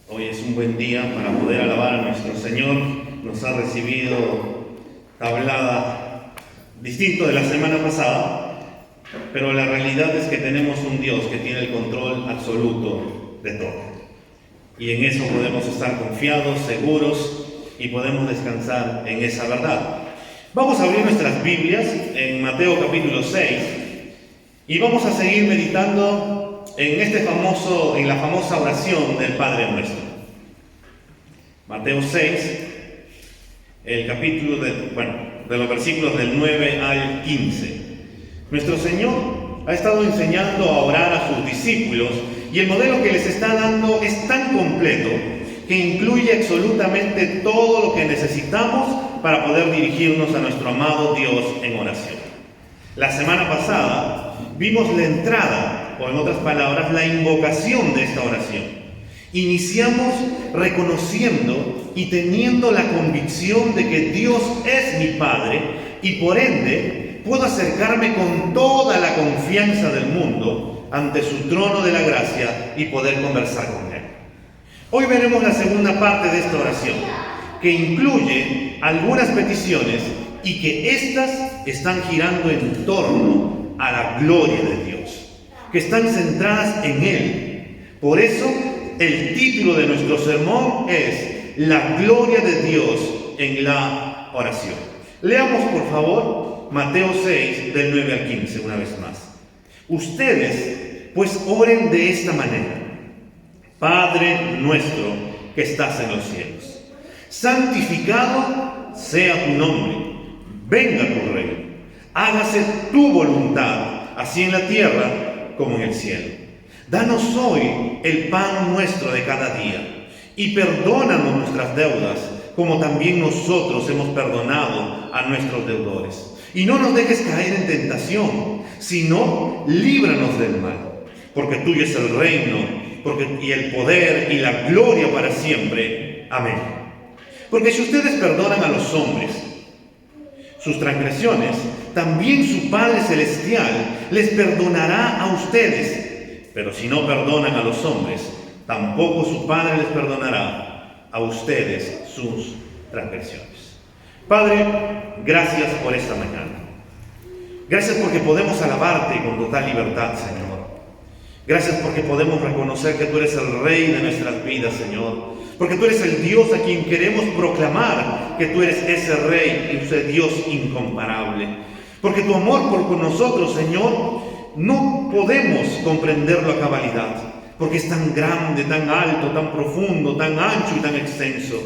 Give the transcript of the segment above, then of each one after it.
Hoy es un buen día para poder alabar a nuestro Señor. Nos ha recibido tablada distinto de la semana pasada, pero la realidad es que tenemos un Dios que tiene el control absoluto de todo. Y en eso podemos estar confiados, seguros y podemos descansar en esa verdad. Vamos a abrir nuestras Biblias en Mateo capítulo 6 y vamos a seguir meditando en la famosa oración del Padre Nuestro. Mateo 6, el capítulo de los versículos del 9 al 15. Nuestro Señor ha estado enseñando a orar a sus discípulos y el modelo que les está dando es tan completo que incluye absolutamente todo lo que necesitamos para poder dirigirnos a nuestro amado Dios en oración. La semana pasada vimos la entrada, o en otras palabras, la invocación de esta oración. Iniciamos reconociendo y teniendo la convicción de que Dios es mi Padre y por ende puedo acercarme con toda la confianza del mundo ante su trono de la gracia y poder conversar con Él. Hoy veremos la segunda parte de esta oración, que incluye algunas peticiones y que éstas están girando en torno a la gloria de Dios, que están centradas en Él. Por eso, el título de nuestro sermón es La gloria de Dios en la oración. Leamos, por favor, Mateo 6, del 9 al 15, una vez más. Ustedes, pues, oren de esta manera. Padre nuestro que estás en los cielos, santificado sea tu nombre, venga tu reino, hágase tu voluntad, así en la tierra como en el cielo. Danos hoy el pan nuestro de cada día, y perdónanos nuestras deudas, como también nosotros hemos perdonado a nuestros deudores. Y no nos dejes caer en tentación, sino líbranos del mal, porque tuyo es el reino, y el poder y la gloria para siempre. Amén. Porque si ustedes perdonan a los hombres sus transgresiones, también su Padre Celestial les perdonará a ustedes. Pero si no perdonan a los hombres, tampoco su Padre les perdonará a ustedes sus transgresiones. Padre, gracias por esta mañana. Gracias porque podemos alabarte con total libertad, Señor. Gracias porque podemos reconocer que tú eres el Rey de nuestras vidas, Señor. Porque tú eres el Dios a quien queremos proclamar que tú eres ese Rey y ese Dios incomparable. Porque tu amor por nosotros, Señor, no podemos comprenderlo a cabalidad. Porque es tan grande, tan alto, tan profundo, tan ancho y tan extenso.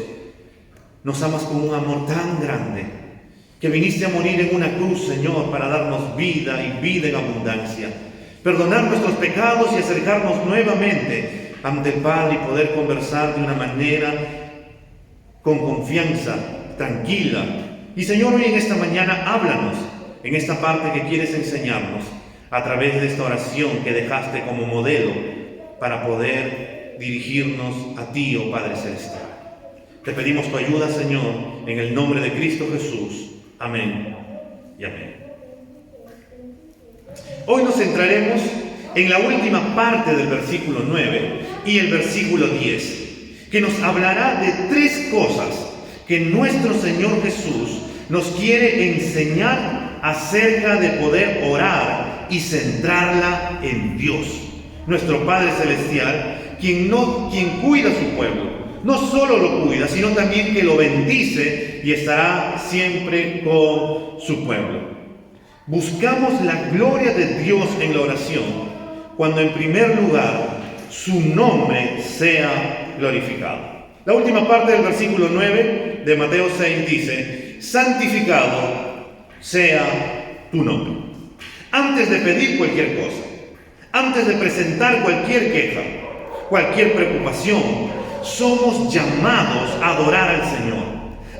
Nos amas con un amor tan grande que viniste a morir en una cruz, Señor, para darnos vida y vida en abundancia. Perdonar nuestros pecados y acercarnos nuevamente ante el Padre y poder conversar de una manera con confianza, tranquila. Y Señor, hoy en esta mañana háblanos en esta parte que quieres enseñarnos a través de esta oración que dejaste como modelo para poder dirigirnos a ti, oh Padre Celestial. Te pedimos tu ayuda, Señor, en el nombre de Cristo Jesús. Amén y amén. Hoy nos centraremos en la última parte del versículo 9 y el versículo 10, que nos hablará de tres cosas que nuestro Señor Jesús nos quiere enseñar acerca de poder orar y centrarla en Dios, nuestro Padre Celestial, quien cuida a su pueblo. No solo lo cuida, sino también que lo bendice y estará siempre con su pueblo. Buscamos la gloria de Dios en la oración cuando en primer lugar su nombre sea glorificado. La última parte del versículo 9 de Mateo 6 dice: santificado sea tu nombre. Antes de pedir cualquier cosa, antes de presentar cualquier queja, cualquier preocupación, somos llamados a adorar al Señor,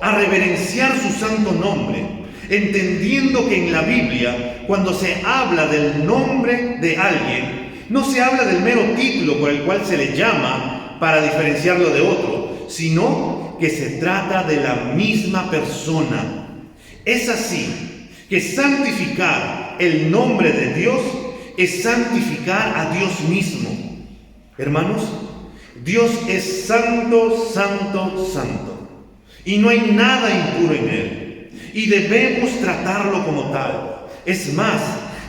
a reverenciar su santo nombre, entendiendo que en la Biblia, cuando se habla del nombre de alguien, no se habla del mero título por el cual se le llama para diferenciarlo de otro, sino que se trata de la misma persona. Es así que santificar el nombre de Dios es santificar a Dios mismo. Hermanos, Dios es santo, santo, santo, y no hay nada impuro en Él, y debemos tratarlo como tal. Es más,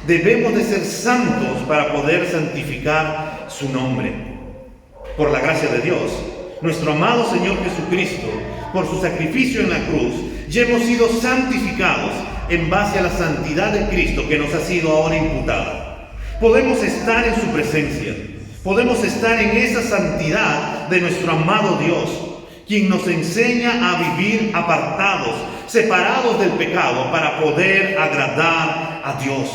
debemos de ser santos para poder santificar su nombre. Por la gracia de Dios, nuestro amado Señor Jesucristo, por su sacrificio en la cruz, ya hemos sido santificados en base a la santidad de Cristo que nos ha sido ahora imputada. Podemos estar en su presencia, podemos estar en esa santidad de nuestro amado Dios, quien nos enseña a vivir apartados, separados del pecado para poder agradar a Dios.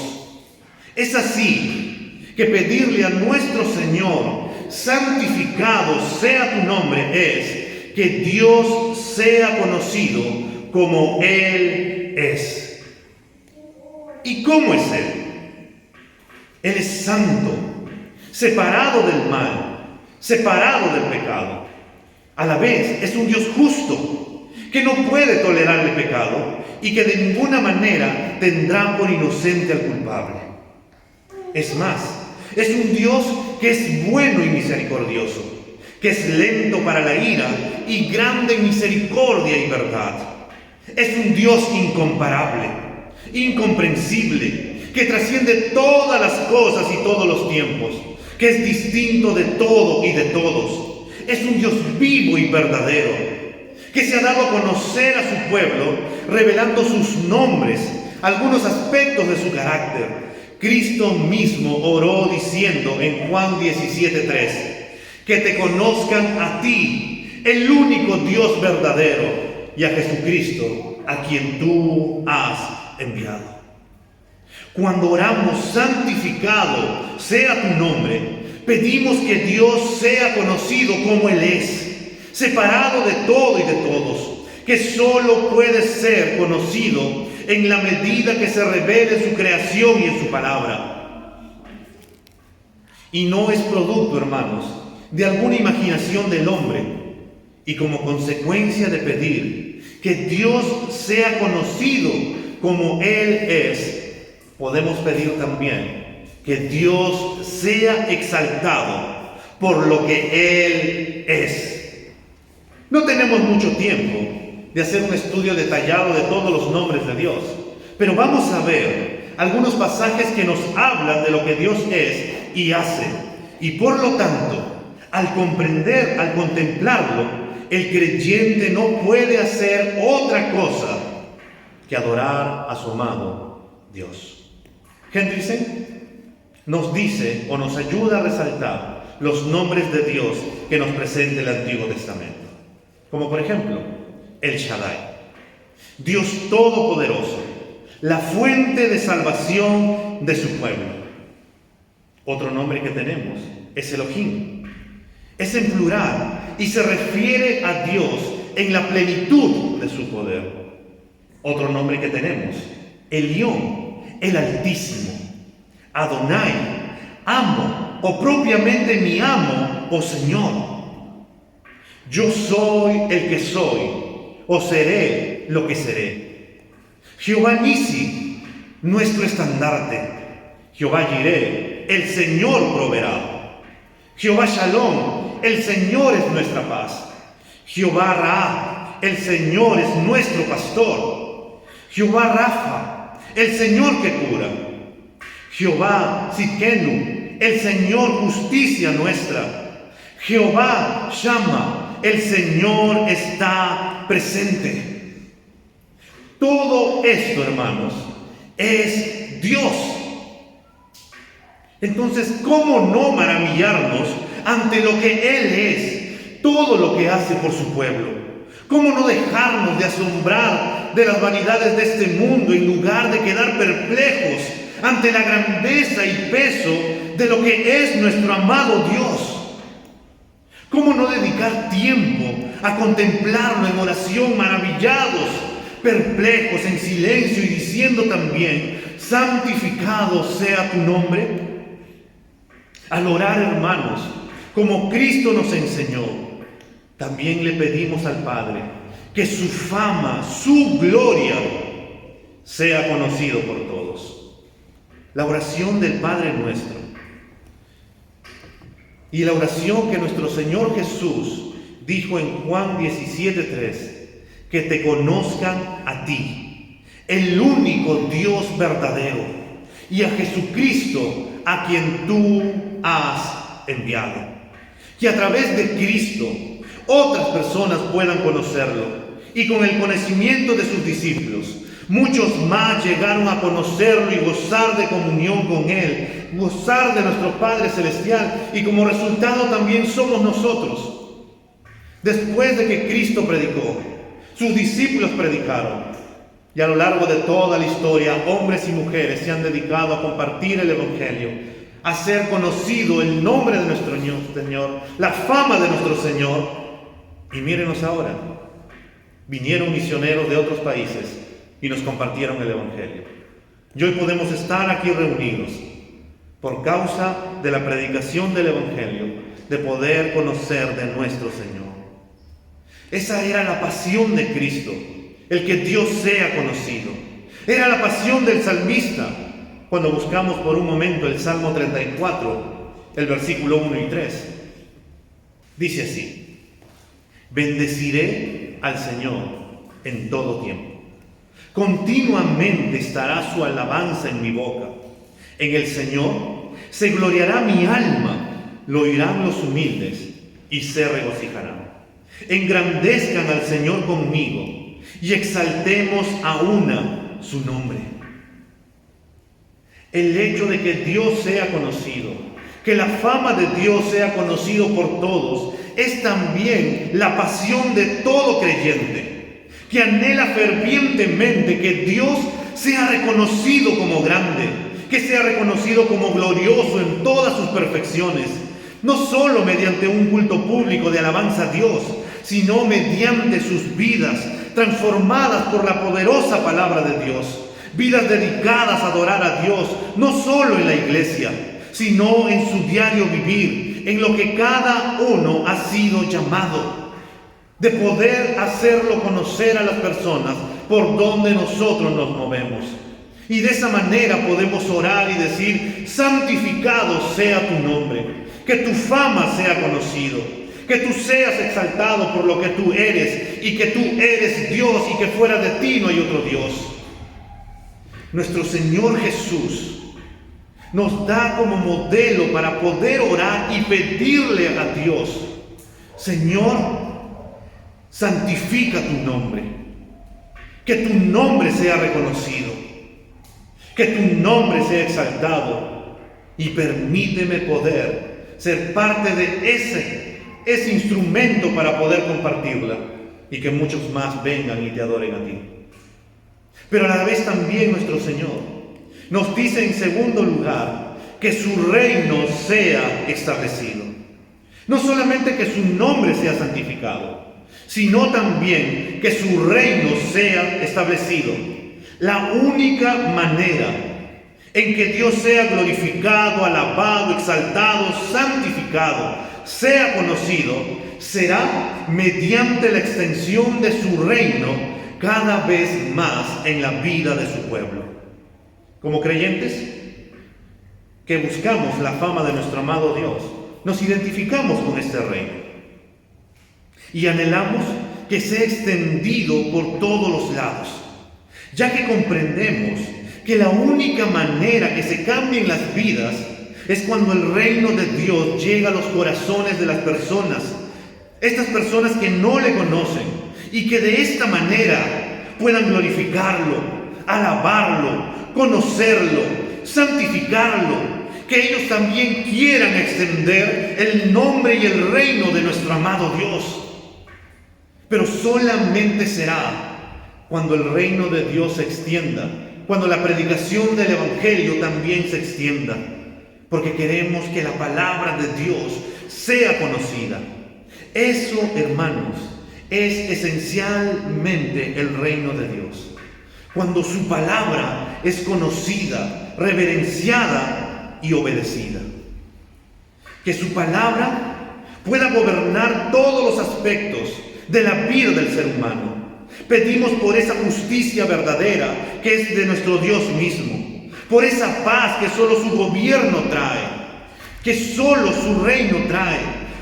Es así que pedirle a nuestro Señor, santificado sea tu nombre, es que Dios sea conocido como Él es. ¿Y cómo es Él? Él es santo, separado del mal, separado del pecado. A la vez es un Dios justo, que no puede tolerar el pecado y que de ninguna manera tendrá por inocente al culpable. Es más, es un Dios que es bueno y misericordioso, que es lento para la ira y grande en misericordia y verdad. Es un Dios incomparable, incomprensible, que trasciende todas las cosas y todos los tiempos, que es distinto de todo y de todos. Es un Dios vivo y verdadero, que se ha dado a conocer a su pueblo, revelando sus nombres, algunos aspectos de su carácter. Cristo mismo oró diciendo en Juan 17:3, que te conozcan a ti, el único Dios verdadero, y a Jesucristo, a quien tú has enviado. Cuando oramos, santificado sea tu nombre, pedimos que Dios sea conocido como Él es, separado de todo y de todos, que solo puede ser conocido en la medida que se revele en su creación y en su palabra. Y no es producto, hermanos, de alguna imaginación del hombre, y como consecuencia de pedir que Dios sea conocido como Él es, podemos pedir también que Dios sea exaltado por lo que Él es. No tenemos mucho tiempo de hacer un estudio detallado de todos los nombres de Dios, pero vamos a ver algunos pasajes que nos hablan de lo que Dios es y hace. Y por lo tanto, al comprender, al contemplarlo, el creyente no puede hacer otra cosa que adorar a su amado Dios. Hendrickson nos dice o nos ayuda a resaltar los nombres de Dios que nos presenta el Antiguo Testamento. Como por ejemplo, El Shaddai, Dios Todopoderoso, la fuente de salvación de su pueblo. Otro nombre que tenemos es Elohim. Es en plural y se refiere a Dios en la plenitud de su poder. Otro nombre que tenemos, Elión, el Altísimo. Adonai, amo, o propiamente mi amo, o Señor. Yo soy el que soy, o seré lo que seré. Jehová Nisi, nuestro estandarte. Jehová Jireh, el Señor proveerá. Jehová Shalom, el Señor es nuestra paz. Jehová Ra, el Señor es nuestro pastor. Jehová Rafa, el Señor que cura. Jehová Sidkenu, el Señor justicia nuestra. Jehová Shama, el Señor está presente. Todo esto, hermanos, es Dios. Entonces, ¿cómo no maravillarnos ante lo que Él es, todo lo que hace por su pueblo? ¿Cómo no dejarnos de asombrar de las vanidades de este mundo en lugar de quedar perplejos ante la grandeza y peso de lo que es nuestro amado Dios? ¿Cómo no dedicar tiempo a contemplarlo en oración, maravillados, perplejos, en silencio y diciendo también, santificado sea tu nombre? Al orar, hermanos, como Cristo nos enseñó, también le pedimos al Padre que su fama, su gloria, sea conocido por todos. La oración del Padre nuestro Y la oración que nuestro Señor Jesús dijo en Juan 17:3, que te conozcan a ti, el único Dios verdadero, y a Jesucristo a quien tú has enviado. Que a través de Cristo otras personas puedan conocerlo, y con el conocimiento de sus discípulos, muchos más llegaron a conocerlo y gozar de comunión con Él, gozar de nuestro Padre Celestial, y como resultado también somos nosotros. Después de que Cristo predicó, sus discípulos predicaron, y a lo largo de toda la historia, hombres y mujeres se han dedicado a compartir el Evangelio, a hacer conocido el nombre de nuestro Señor, la fama de nuestro Señor. Y mírenos ahora, vinieron misioneros de otros países y nos compartieron el Evangelio. Y hoy podemos estar aquí reunidos por causa de la predicación del Evangelio, de poder conocer de nuestro Señor. Esa era la pasión de Cristo, el que Dios sea conocido. Era la pasión del salmista. Cuando buscamos por un momento el Salmo 34, el versículo 1 y 3, dice así: bendeciré al Señor en todo tiempo. Continuamente estará su alabanza en mi boca. En el Señor se gloriará mi alma, lo oirán los humildes y se regocijarán. Engrandezcan al Señor conmigo y exaltemos a una su nombre. El hecho de que Dios sea conocido, que la fama de Dios sea conocido por todos, es también la pasión de todo creyente, que anhela fervientemente que Dios sea reconocido como grande, que sea reconocido como glorioso en todas sus perfecciones, no solo mediante un culto público de alabanza a Dios, sino mediante sus vidas transformadas por la poderosa palabra de Dios, vidas dedicadas a adorar a Dios, no solo en la iglesia, sino en su diario vivir, en lo que cada uno ha sido llamado, de poder hacerlo conocer a las personas por donde nosotros nos movemos. Y de esa manera podemos orar y decir: santificado sea tu nombre, que tu fama sea conocido, que tú seas exaltado por lo que tú eres, y que tú eres Dios y que fuera de ti no hay otro Dios. Nuestro Señor Jesús nos da como modelo para poder orar y pedirle a Dios: Señor, santifica tu nombre, que tu nombre sea reconocido, que tu nombre sea exaltado, y permíteme poder ser parte de ese instrumento para poder compartirla, y que muchos más vengan y te adoren a ti. Pero a la vez también nuestro Señor nos dice en segundo lugar que su reino sea establecido. No solamente que su nombre sea santificado, sino también que su reino sea establecido. La única manera en que Dios sea glorificado, alabado, exaltado, santificado, sea conocido, será mediante la extensión de su reino cada vez más en la vida de su pueblo. Como creyentes que buscamos la fama de nuestro amado Dios, nos identificamos con este reino y anhelamos que sea extendido por todos los lados, ya que comprendemos que la única manera que se cambien las vidas es cuando el reino de Dios llega a los corazones de las personas, estas personas que no le conocen, y que de esta manera puedan glorificarlo, alabarlo, conocerlo, santificarlo, que ellos también quieran extender el nombre y el reino de nuestro amado Dios. Pero solamente será cuando el reino de Dios se extienda, cuando la predicación del Evangelio también se extienda, porque queremos que la palabra de Dios sea conocida. Eso, hermanos, es esencialmente el reino de Dios. Cuando su palabra es conocida, reverenciada y obedecida. Que su palabra pueda gobernar todos los aspectos de la vida del ser humano. Pedimos por esa justicia verdadera que es de nuestro Dios mismo, por esa paz que solo su gobierno trae, que solo su reino trae,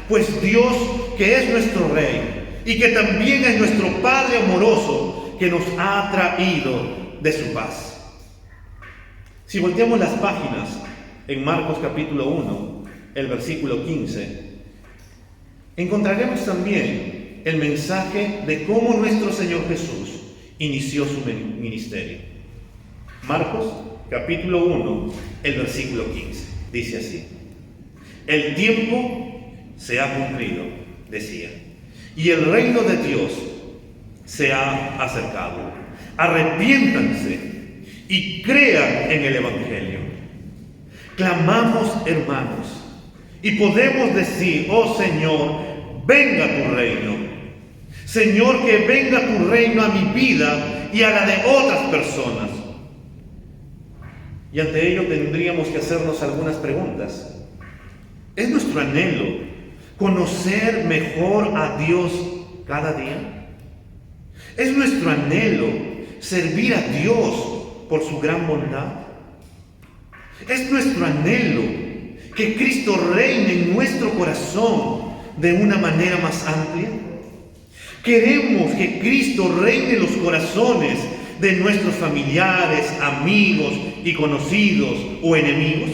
pues Dios, que es nuestro Rey y que también es nuestro Padre amoroso, que nos ha traído de su paz. Si volteamos las páginas en Marcos capítulo 1, el versículo 15, encontraremos también el mensaje de cómo nuestro Señor Jesús inició su ministerio. Marcos capítulo 1, el versículo 15, dice así: el tiempo se ha cumplido, decía, y el reino de Dios se ha acercado. Arrepiéntanse y crean en el Evangelio. Clamamos, hermanos, y podemos decir: oh Señor, venga tu reino. Señor, que venga tu reino a mi vida y a la de otras personas. Y ante ello tendríamos que hacernos algunas preguntas. ¿Es nuestro anhelo conocer mejor a Dios cada día? ¿Es nuestro anhelo servir a Dios por su gran bondad? ¿Es nuestro anhelo que Cristo reine en nuestro corazón de una manera más amplia? ¿Queremos que Cristo reine en los corazones de nuestros familiares, amigos y conocidos o enemigos?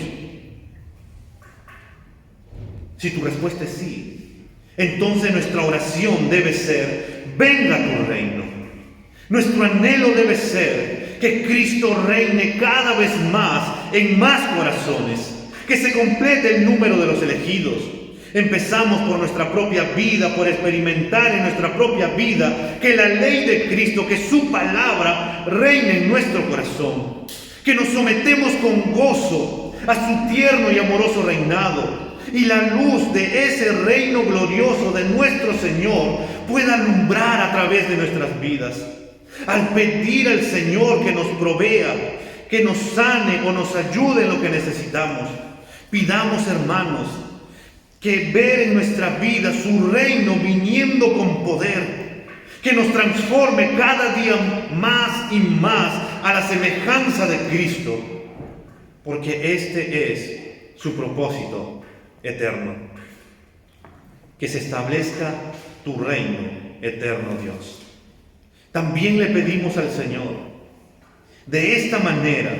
Si tu respuesta es sí, entonces nuestra oración debe ser: venga tu reino. Nuestro anhelo debe ser que Cristo reine cada vez más en más corazones, que se complete el número de los elegidos. Empezamos por nuestra propia vida, por experimentar en nuestra propia vida que la ley de Cristo, que su palabra reine en nuestro corazón, que nos sometemos con gozo a su tierno y amoroso reinado, y la luz de ese reino glorioso de nuestro Señor pueda alumbrar a través de nuestras vidas. Al pedir al Señor que nos provea, que nos sane o nos ayude en lo que necesitamos, pidamos, hermanos, que ver en nuestra vida su reino viniendo con poder, que nos transforme cada día más y más a la semejanza de Cristo, porque este es su propósito eterno. Que se establezca tu reino, eterno Dios. También le pedimos al Señor, de esta manera,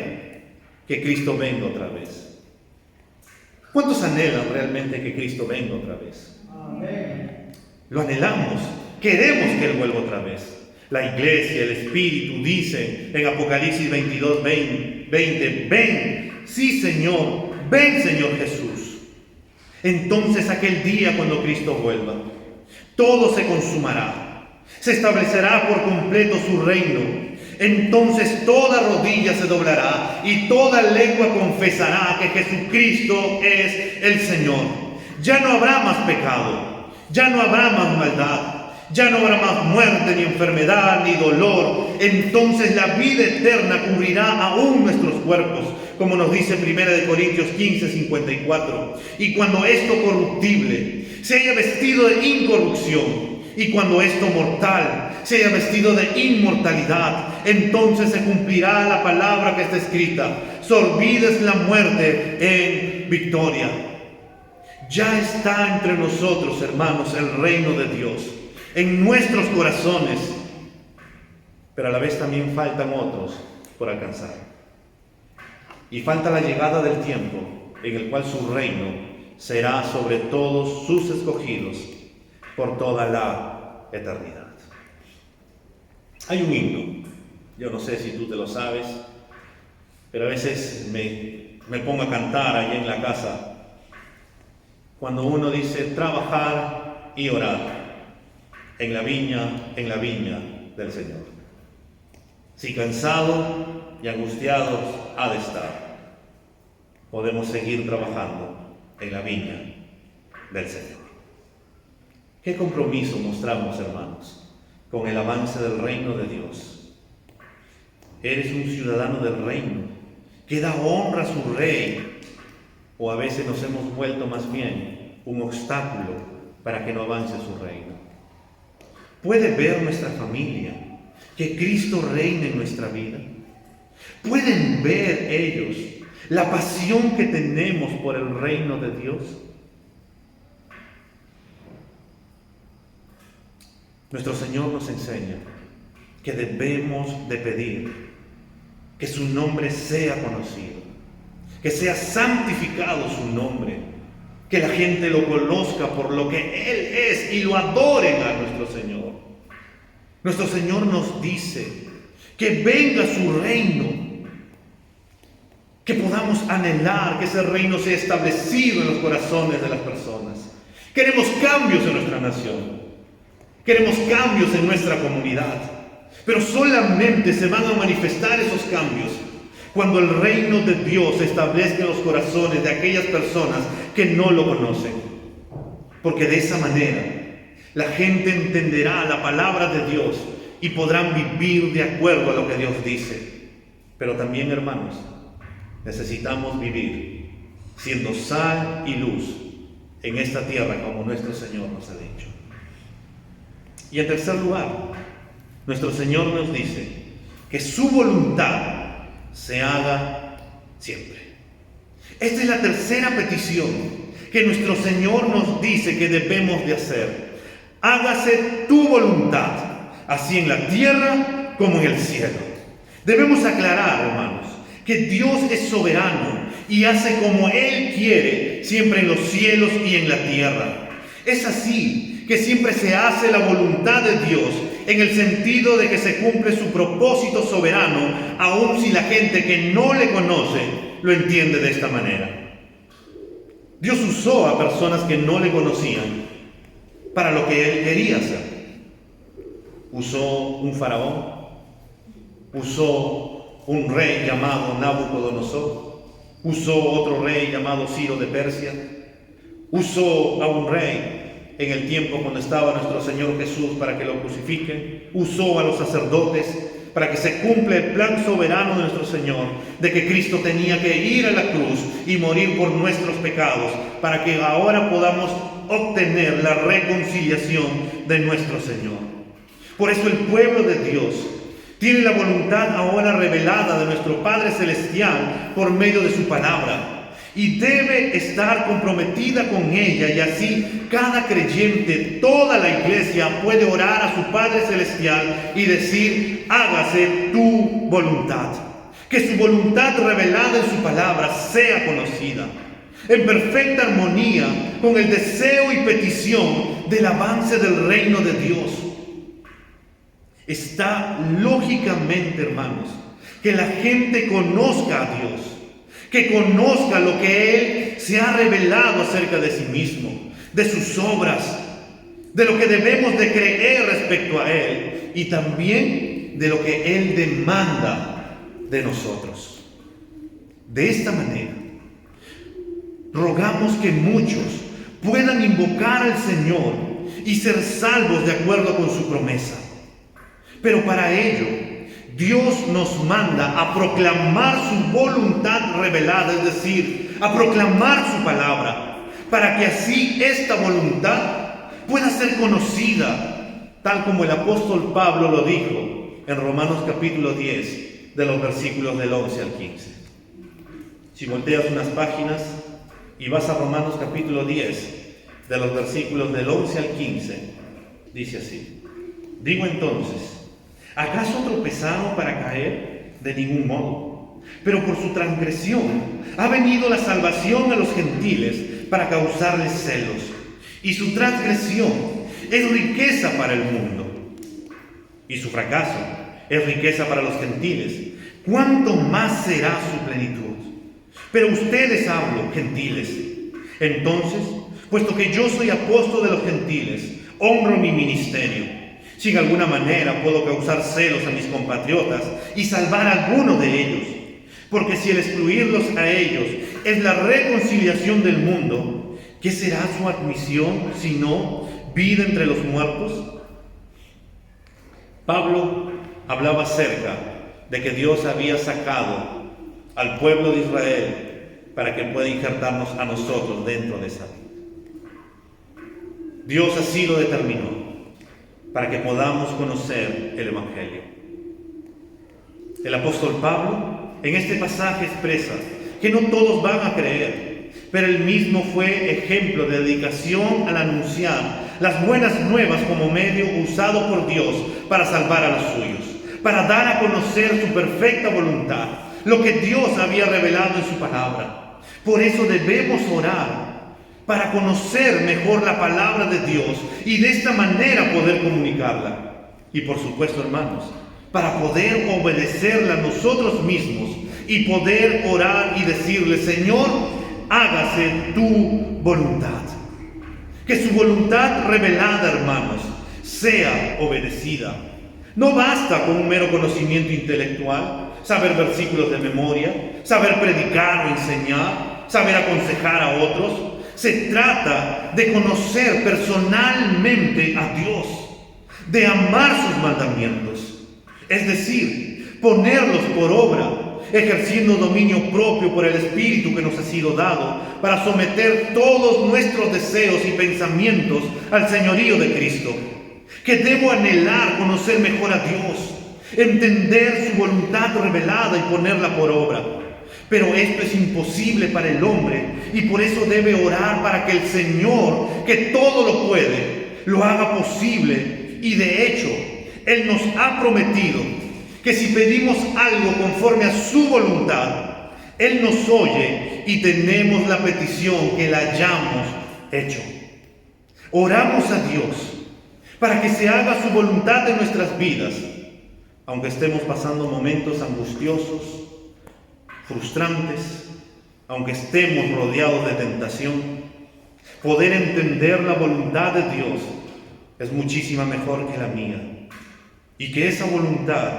que Cristo venga otra vez. ¿Cuántos anhelan realmente que Cristo venga otra vez? Amén. Lo anhelamos, queremos que Él vuelva otra vez. La iglesia, el Espíritu dicen en Apocalipsis 22, 20, ven, sí Señor, ven Señor Jesús. Entonces aquel día cuando Cristo vuelva, todo se consumará, se establecerá por completo su reino. Entonces toda rodilla se doblará y toda lengua confesará que Jesucristo es el Señor. Ya no habrá más pecado, ya no habrá más maldad, ya no habrá más muerte, ni enfermedad, ni dolor. Entonces la vida eterna cubrirá aún nuestros cuerpos, como nos dice 1 Corintios 15, 54. Y cuando esto corruptible se haya vestido de incorrupción, y cuando esto mortal se haya vestido de inmortalidad, entonces se cumplirá la palabra que está escrita: sorbida es la muerte en victoria. Ya está entre nosotros, hermanos, el reino de Dios, en nuestros corazones, pero a la vez también faltan otros por alcanzar. Y falta la llegada del tiempo en el cual su reino será sobre todos sus escogidos por toda la eternidad. Hay un himno, yo no sé si tú te lo sabes, pero a veces me pongo a cantar allí en la casa, cuando uno dice: trabajar y orar en la viña del Señor. Si cansado y angustiados ha de estar, podemos seguir trabajando en la viña del Señor. ¿Qué compromiso mostramos, hermanos, con el avance del reino de Dios? ¿Eres un ciudadano del reino que da honra a su rey? ¿O a veces nos hemos vuelto más bien un obstáculo para que no avance su reino? ¿Puede ver nuestra familia que Cristo reina en nuestra vida? ¿Pueden ver ellos la pasión que tenemos por el reino de Dios. Nuestro Señor nos enseña que debemos de pedir que su nombre sea conocido, que sea santificado su nombre, que la gente lo conozca por lo que Él es y lo adoren a nuestro Señor. Nuestro Señor nos dice que venga su reino, que podamos anhelar que ese reino sea establecido en los corazones de las personas. Queremos cambios en nuestra nación, queremos cambios en nuestra comunidad, pero solamente se van a manifestar esos cambios cuando el reino de Dios se establezca en los corazones de aquellas personas que no lo conocen. Porque de esa manera la gente entenderá la palabra de Dios y podrán vivir de acuerdo a lo que Dios dice. Pero también, hermanos, necesitamos vivir siendo sal y luz en esta tierra, como nuestro Señor nos ha dicho. Y en tercer lugar, nuestro Señor nos dice que su voluntad se haga siempre. Esta es la tercera petición que nuestro Señor nos dice que debemos de hacer. Hágase tu voluntad, así en la tierra como en el cielo. Debemos aclarar, hermanos, que Dios es soberano y hace como Él quiere, siempre en los cielos y en la tierra. Es así que siempre se hace la voluntad de Dios, en el sentido de que se cumple su propósito soberano, aun si la gente que no le conoce lo entiende de esta manera. Dios usó a personas que no le conocían para lo que Él quería hacer. Usó un faraón, usó un rey llamado Nabucodonosor, usó otro rey llamado Ciro de Persia, usó a un rey en el tiempo cuando estaba nuestro Señor Jesús para que lo crucifiquen, usó a los sacerdotes para que se cumpla el plan soberano de nuestro Señor, de que Cristo tenía que ir a la cruz y morir por nuestros pecados, para que ahora podamos obtener la reconciliación de nuestro Señor. Por eso el pueblo de Dios tiene la voluntad ahora revelada de nuestro Padre Celestial por medio de su palabra, y debe estar comprometida con ella, y así cada creyente, toda la iglesia puede orar a su Padre Celestial y decir: hágase tu voluntad. Que su voluntad revelada en su palabra sea conocida, en perfecta armonía con el deseo y petición del avance del reino de Dios. Está lógicamente, hermanos, que la gente conozca a Dios, que conozca lo que Él se ha revelado acerca de sí mismo, de sus obras, de lo que debemos de creer respecto a Él y también de lo que Él demanda de nosotros. De esta manera, rogamos que muchos puedan invocar al Señor y ser salvos de acuerdo con su promesa. Pero para ello, Dios nos manda a proclamar su voluntad revelada, es decir, a proclamar su palabra, para que así esta voluntad pueda ser conocida, tal como el apóstol Pablo lo dijo en Romanos capítulo 10, de los versículos del 11 al 15. Si volteas unas páginas y vas a Romanos capítulo 10, de los versículos del 11 al 15, dice así: digo entonces, ¿acaso tropezaron para caer? De ningún modo. Pero por su transgresión ha venido la salvación a los gentiles para causarles celos. Y su transgresión es riqueza para el mundo. Y su fracaso es riqueza para los gentiles. ¿Cuánto más será su plenitud? Pero ustedes hablo, gentiles. Entonces, puesto que yo soy apóstol de los gentiles, honro mi ministerio. Si en alguna manera puedo causar celos a mis compatriotas y salvar a alguno de ellos, porque si el excluirlos a ellos es la reconciliación del mundo, ¿qué será su admisión sino vida entre los muertos? Pablo hablaba acerca de que Dios había sacado al pueblo de Israel para que pueda injertarnos a nosotros dentro de esa vida. Dios así lo determinó, para que podamos conocer el Evangelio. El apóstol Pablo en este pasaje expresa que no todos van a creer, pero él mismo fue ejemplo de dedicación al anunciar las buenas nuevas como medio usado por Dios para salvar a los suyos, para dar a conocer su perfecta voluntad, lo que Dios había revelado en su palabra. Por eso debemos orar para conocer mejor la palabra de Dios y de esta manera poder comunicarla. Y por supuesto, hermanos, para poder obedecerla nosotros mismos y poder orar y decirle: Señor, hágase tu voluntad. Que su voluntad revelada, hermanos, sea obedecida. No basta con un mero conocimiento intelectual, saber versículos de memoria, saber predicar o enseñar, saber aconsejar a otros. Se trata de conocer personalmente a Dios, de amar sus mandamientos, es decir, ponerlos por obra, ejerciendo dominio propio por el Espíritu que nos ha sido dado para someter todos nuestros deseos y pensamientos al señorío de Cristo. Que debo anhelar conocer mejor a Dios, entender su voluntad revelada y ponerla por obra. Pero esto es imposible para el hombre y por eso debe orar para que el Señor, que todo lo puede, lo haga posible. Y de hecho, Él nos ha prometido que si pedimos algo conforme a su voluntad, Él nos oye y tenemos la petición que la hayamos hecho. Oramos a Dios para que se haga su voluntad en nuestras vidas, aunque estemos pasando momentos angustiosos, frustrantes, aunque estemos rodeados de tentación. Poder entender la voluntad de Dios es muchísimo mejor que la mía, y que esa voluntad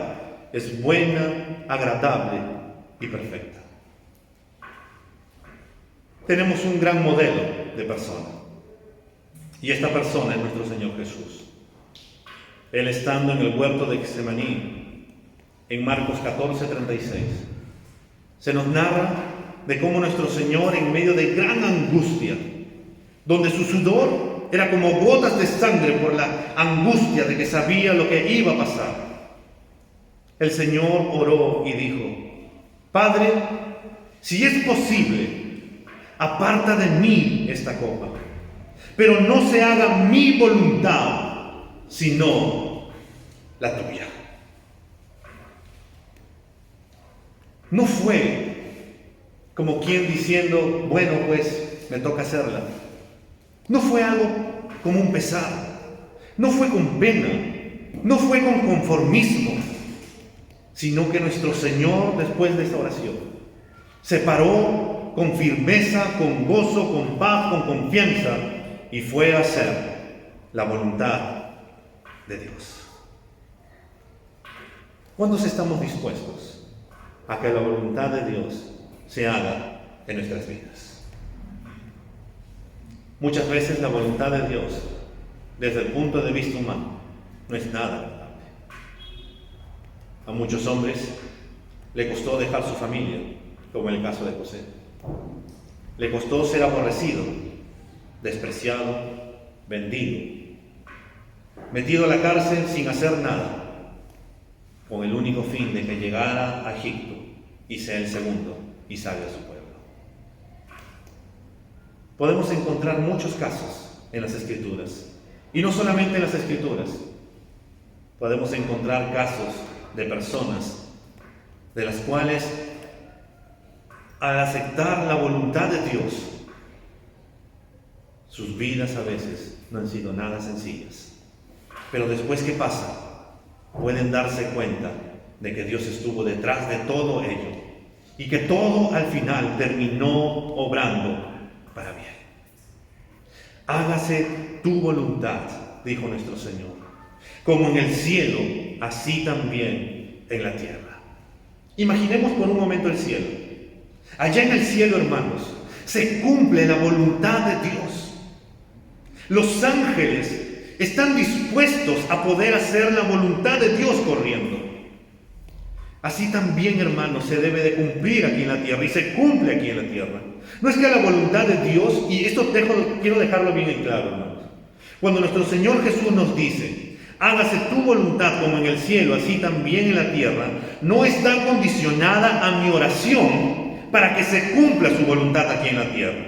es buena, agradable y perfecta. Tenemos un gran modelo de persona, y esta persona es nuestro Señor Jesús. Él, estando en el huerto de Getsemaní, en Marcos 14:36, se nos narra de cómo nuestro Señor, en medio de gran angustia, donde su sudor era como gotas de sangre por la angustia de que sabía lo que iba a pasar, el Señor oró y dijo: Padre, si es posible, aparta de mí esta copa, pero no se haga mi voluntad, sino la tuya. No fue como quien diciendo: bueno, pues me toca hacerla. No fue algo como un pesar, no fue con pena, no fue con conformismo, sino que nuestro Señor, después de esta oración, se paró con firmeza, con gozo, con paz, con confianza, y fue a hacer la voluntad de Dios. ¿Cuántos estamos dispuestos a que la voluntad de Dios se haga en nuestras vidas? Muchas veces la voluntad de Dios, desde el punto de vista humano, no es nada agradable. A muchos hombres le costó dejar su familia, como en el caso de José. Le costó ser aborrecido, despreciado, vendido, metido a la cárcel sin hacer nada, con el único fin de que llegara a Egipto y sea el segundo y salve a su pueblo. Podemos encontrar muchos casos en las Escrituras, y no solamente en las Escrituras. Podemos encontrar casos de personas de las cuales, al aceptar la voluntad de Dios, sus vidas a veces no han sido nada sencillas. Pero después que pasa, pueden darse cuenta de que Dios estuvo detrás de todo ello y que todo al final terminó obrando para bien. Hágase tu voluntad, dijo nuestro Señor, como en el cielo, así también en la tierra. Imaginemos por un momento el cielo. Allá en el cielo, hermanos, se cumple la voluntad de Dios. Los ángeles están dispuestos a poder hacer la voluntad de Dios corriendo. Así también, hermanos, se debe de cumplir aquí en la tierra, y se cumple aquí en la tierra. No es que la voluntad de Dios, y esto quiero dejarlo bien en claro, hermanos. Cuando nuestro Señor Jesús nos dice: hágase tu voluntad como en el cielo, así también en la tierra, no está condicionada a mi oración para que se cumpla su voluntad aquí en la tierra,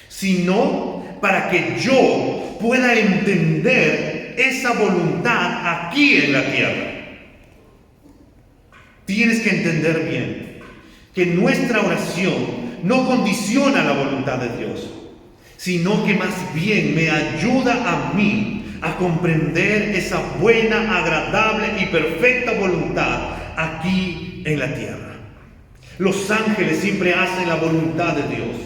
sino para que yo pueda entender esa voluntad aquí en la tierra. Tienes que entender bien que nuestra oración no condiciona la voluntad de Dios, sino que más bien me ayuda a mí a comprender esa buena, agradable y perfecta voluntad aquí en la tierra. Los ángeles siempre hacen la voluntad de Dios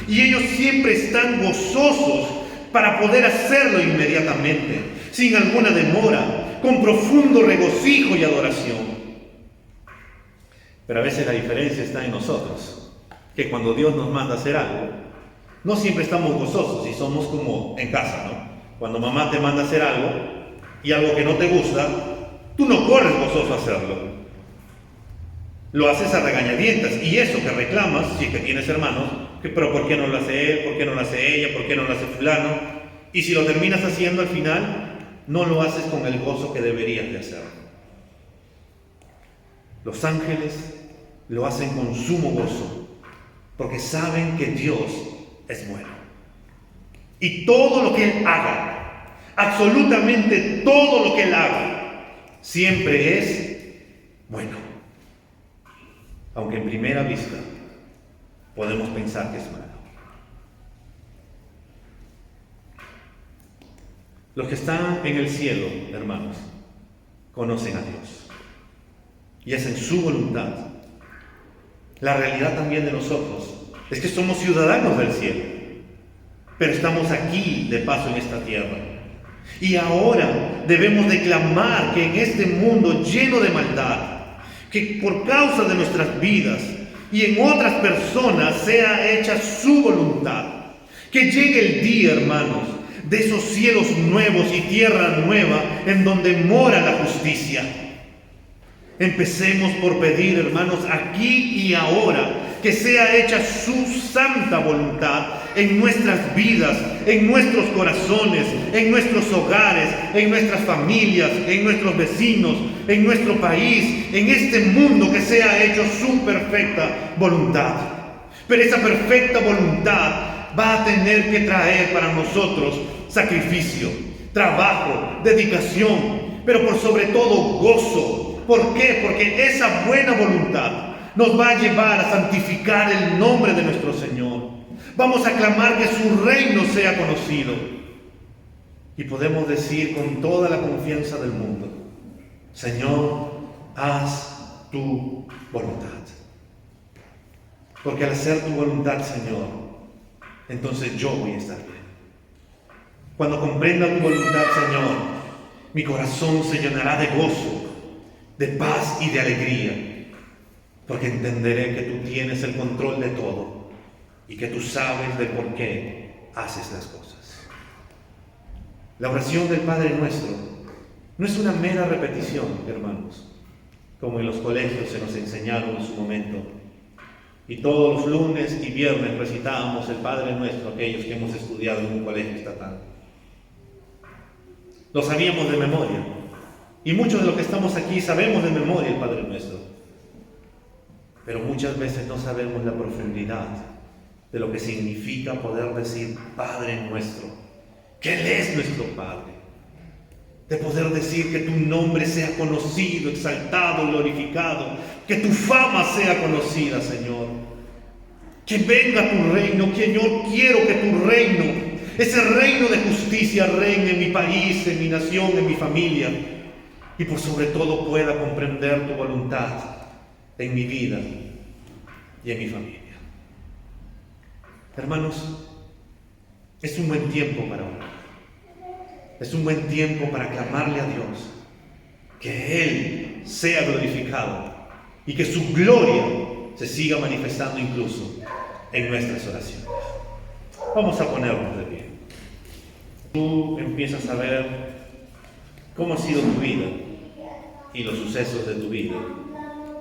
y ellos siempre están gozosos para poder hacerlo inmediatamente, sin alguna demora, con profundo regocijo y adoración. Pero a veces la diferencia está en nosotros, que cuando Dios nos manda a hacer algo, no siempre estamos gozosos y somos como en casa, ¿no? Cuando mamá te manda a hacer algo y algo que no te gusta, tú no corres gozoso a hacerlo. Lo haces a regañadientas y eso que reclamas, si es que tienes hermanos, que pero ¿por qué no lo hace él? ¿Por qué no lo hace ella? ¿Por qué no lo hace fulano? Y si lo terminas haciendo al final, no lo haces con el gozo que deberías de hacerlo. Los ángeles lo hacen con sumo gozo, porque saben que Dios es bueno. Y todo lo que Él haga, absolutamente todo lo que Él haga, siempre es bueno. Aunque en primera vista podemos pensar que es malo. Los que están en el cielo, hermanos, conocen a Dios y hacen su voluntad. La realidad también de nosotros es que somos ciudadanos del cielo, pero estamos aquí de paso en esta tierra. Y ahora debemos declamar que en este mundo lleno de maldad, que por causa de nuestras vidas y en otras personas sea hecha su voluntad. Que llegue el día, hermanos, de esos cielos nuevos y tierra nueva en donde mora la justicia. Empecemos por pedir, hermanos, aquí y ahora, que sea hecha su santa voluntad en nuestras vidas, en nuestros corazones, en nuestros hogares, en nuestras familias, en nuestros vecinos, en nuestro país, en este mundo, que sea hecho su perfecta voluntad. Pero esa perfecta voluntad va a tener que traer para nosotros sacrificio, trabajo, dedicación, pero por sobre todo gozo. ¿Por qué? Porque esa buena voluntad nos va a llevar a santificar el nombre de nuestro Señor. Vamos a clamar que su reino sea conocido. Y podemos decir con toda la confianza del mundo: Señor, haz tu voluntad. Porque al hacer tu voluntad, Señor, entonces yo voy a estar bien. Cuando comprenda tu voluntad, Señor, mi corazón se llenará de gozo, de paz y de alegría, porque entenderé que tú tienes el control de todo y que tú sabes de por qué haces las cosas. La oración del Padre Nuestro no es una mera repetición, hermanos, como en los colegios se nos enseñaron en su momento, y todos los lunes y viernes recitábamos el Padre Nuestro, aquellos que hemos estudiado en un colegio estatal. Lo sabíamos de memoria. Y muchos de los que estamos aquí sabemos de memoria el Padre Nuestro. Pero muchas veces no sabemos la profundidad de lo que significa poder decir Padre Nuestro, que Él es nuestro Padre. De poder decir que tu nombre sea conocido, exaltado, glorificado, que tu fama sea conocida, Señor. Que venga tu reino, Señor, quiero que tu reino, ese reino de justicia, reine en mi país, en mi nación, en mi familia. Y por sobre todo pueda comprender tu voluntad en mi vida y en mi familia. Hermanos, es un buen tiempo para orar. Es un buen tiempo para clamarle a Dios que Él sea glorificado y que su gloria se siga manifestando incluso en nuestras oraciones. Vamos a ponernos de pie. Tú empiezas a ver cómo ha sido tu vida y los sucesos de tu vida.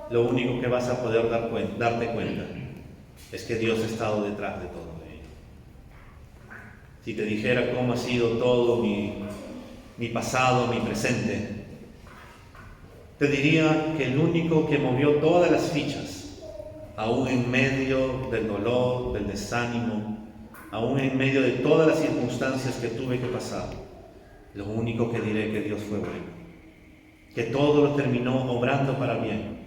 Lo único que vas a poder darte cuenta es que Dios ha estado detrás de todo ello. Si te dijera cómo ha sido todo mi pasado, mi presente, te diría que el único que movió todas las fichas aún en medio del dolor, del desánimo, aún en medio de todas las circunstancias que tuve que pasar, lo único que diré es que Dios fue bueno, que todo lo terminó obrando para bien,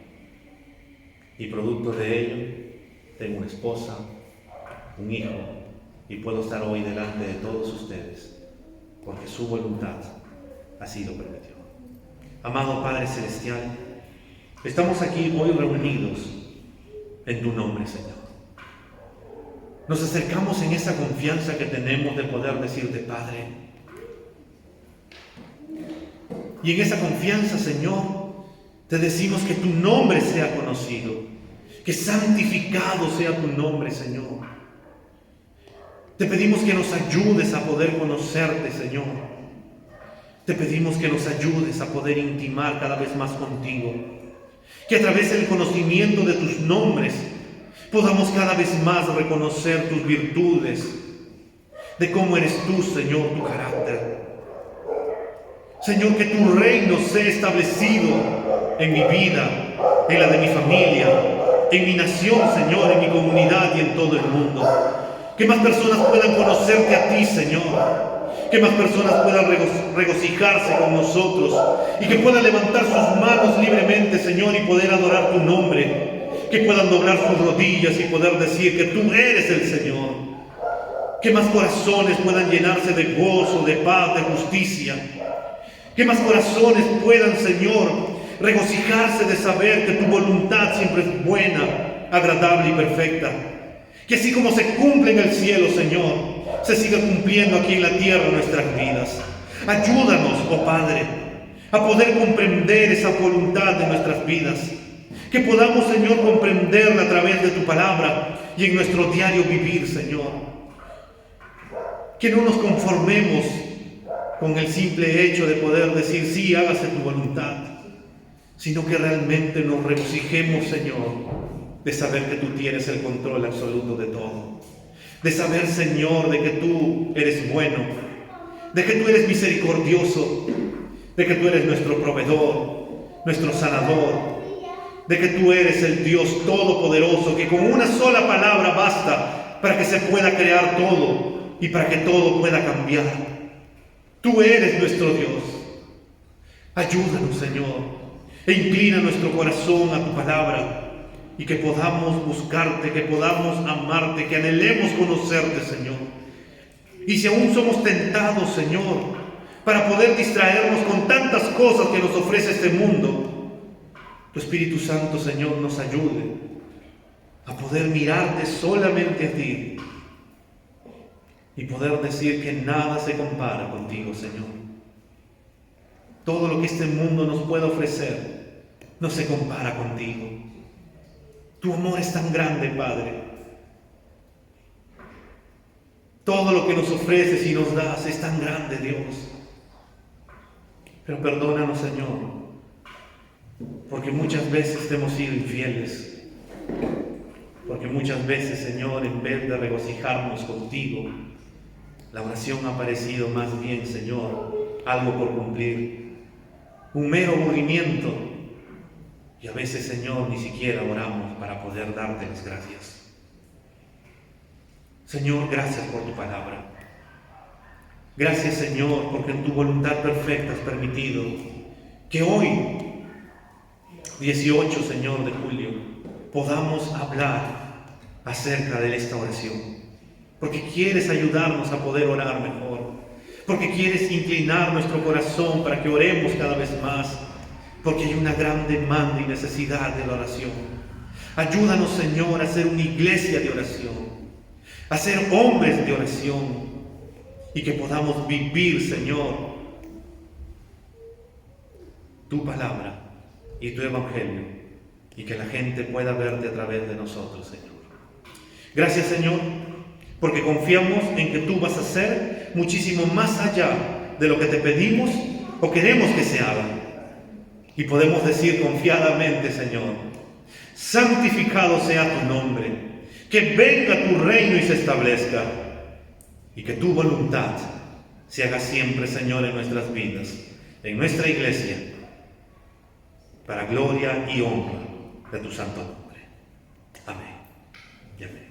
y producto de ello tengo una esposa, un hijo, y puedo estar hoy delante de todos ustedes, porque su voluntad así lo permitió. Amado Padre Celestial, estamos aquí hoy reunidos en tu nombre, Señor. Nos acercamos en esa confianza que tenemos de poder decirte, Padre. Y en esa confianza, Señor, te decimos que tu nombre sea conocido, que santificado sea tu nombre, Señor. Te pedimos que nos ayudes a poder conocerte, Señor. Te pedimos que nos ayudes a poder intimar cada vez más contigo. Que a través del conocimiento de tus nombres podamos cada vez más reconocer tus virtudes, de cómo eres tú, Señor, tu carácter. Señor, que tu reino sea establecido en mi vida, en la de mi familia, en mi nación, Señor, en mi comunidad y en todo el mundo. Que más personas puedan conocerte a ti, Señor. Que más personas puedan regocijarse con nosotros y que puedan levantar sus manos libremente, Señor, y poder adorar tu nombre. Que puedan doblar sus rodillas y poder decir que tú eres el Señor. Que más corazones puedan llenarse de gozo, de paz, de justicia. Que más corazones puedan, Señor, regocijarse de saber que tu voluntad siempre es buena, agradable y perfecta. Que así como se cumple en el cielo, Señor, se siga cumpliendo aquí en la tierra nuestras vidas. Ayúdanos, oh Padre, a poder comprender esa voluntad de nuestras vidas. Que podamos, Señor, comprenderla a través de tu palabra y en nuestro diario vivir, Señor. Que no nos conformemos con el simple hecho de poder decir, sí, hágase tu voluntad, sino que realmente nos regocijemos, Señor, de saber que tú tienes el control absoluto de todo. De saber, Señor, de que tú eres bueno, de que tú eres misericordioso, de que tú eres nuestro proveedor, nuestro sanador, de que tú eres el Dios todopoderoso, que con una sola palabra basta para que se pueda crear todo y para que todo pueda cambiar. Tú eres nuestro Dios. Ayúdanos, Señor, e inclina nuestro corazón a tu palabra, y que podamos buscarte, que podamos amarte, que anhelemos conocerte, Señor. Y si aún somos tentados, Señor, para poder distraernos con tantas cosas que nos ofrece este mundo, tu Espíritu Santo, Señor, nos ayude a poder mirarte solamente a ti y poder decir que nada se compara contigo, Señor. Todo lo que este mundo nos puede ofrecer no se compara contigo. Tu amor es tan grande, Padre. Todo lo que nos ofreces y nos das es tan grande, Dios. Pero perdónanos, Señor, porque muchas veces te hemos sido infieles. Porque muchas veces, Señor, en vez de regocijarnos contigo, la oración ha parecido más bien, Señor, algo por cumplir, un mero aburrimiento. Y a veces, Señor, ni siquiera oramos para poder darte las gracias. Señor, gracias por tu palabra. Gracias, Señor, porque en tu voluntad perfecta has permitido que hoy, 18, Señor, de julio, podamos hablar acerca de esta oración. Porque quieres ayudarnos a poder orar mejor. Porque quieres inclinar nuestro corazón para que oremos cada vez más. Porque hay una gran demanda y necesidad de la oración. Ayúdanos, Señor, a ser una iglesia de oración, a ser hombres de oración, y que podamos vivir, Señor, tu palabra y tu evangelio, y que la gente pueda verte a través de nosotros, Señor. Gracias, Señor, porque confiamos en que tú vas a hacer muchísimo más allá de lo que te pedimos o queremos que se haga. Y podemos decir confiadamente, Señor, santificado sea tu nombre, que venga tu reino y se establezca, y que tu voluntad se haga siempre, Señor, en nuestras vidas, en nuestra iglesia, para gloria y honra de tu santo nombre. Amén. y amén.